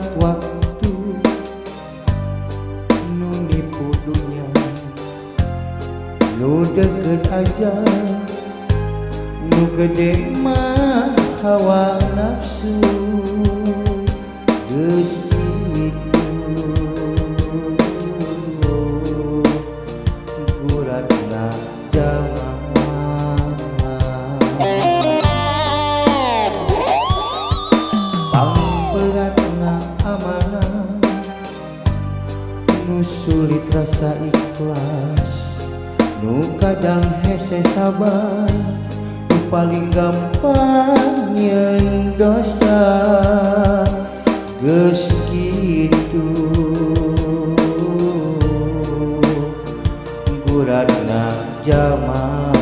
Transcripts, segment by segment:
berat waktu nu nipu dunia, nu deket aja, nu gede mah hawa nafsu. Geus itu guratna jamaah, pangberatna amanah, nu sulit rasa ikhlas, nu kadang hese sabar, nu paling gampang nyeun dosa. Geus kitu guratna jamaah.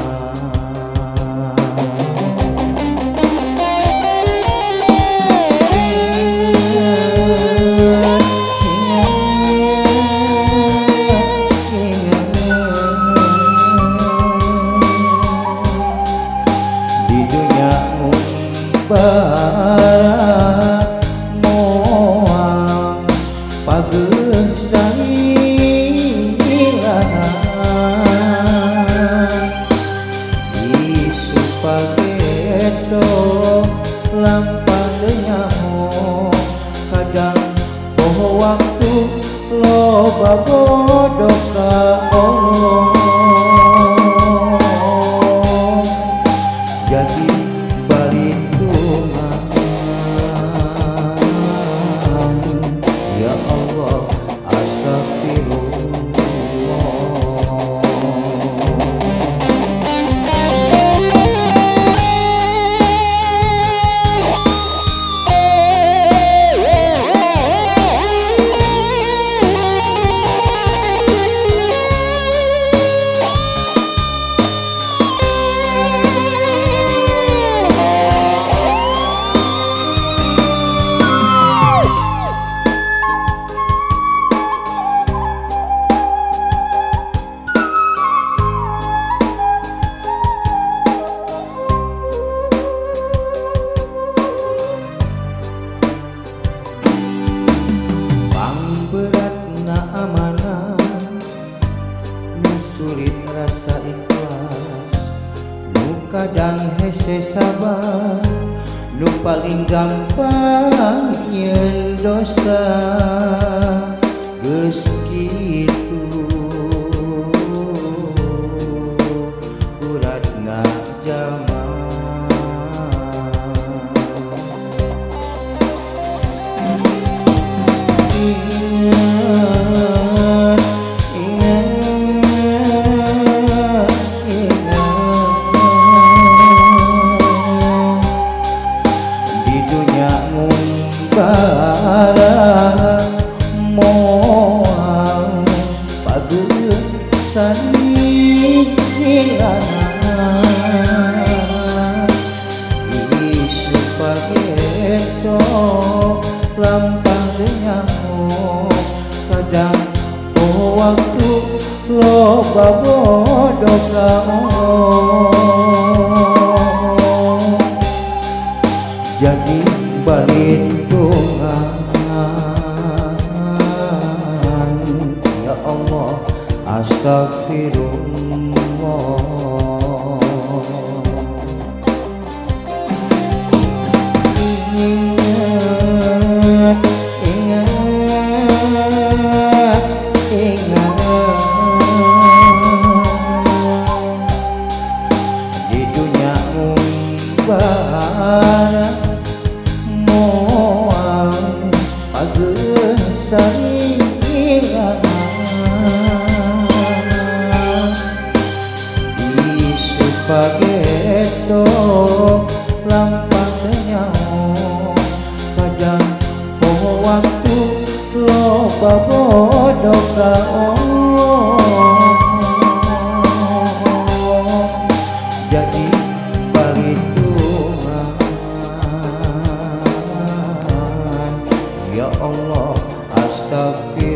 Di dunia umpah moal pagesan isu pageto lampah nyaho, kadang poho waktu loba bodoh ka Allah. Jadi balik ya Allah, astagfirullah. Beratna amanah, nu sulit rasa ikhlas, nu kadang hese sabar, nu paling gampang nyeun dosa. Geus kitu guratna jamaah. Di dunia ngumpara moal pagesan isu pageto lampah nyaho, kadang poho waktu loba bodoh ka Allah. Jadi balik dongan ya Allah, astagfirullah. Di dunia umpara moal pagesan isu pageto lampah nyaho, kadang poho waktu loba bodoh ka Allah. Jadi balik Tuhan ya Allah, astagfirullah.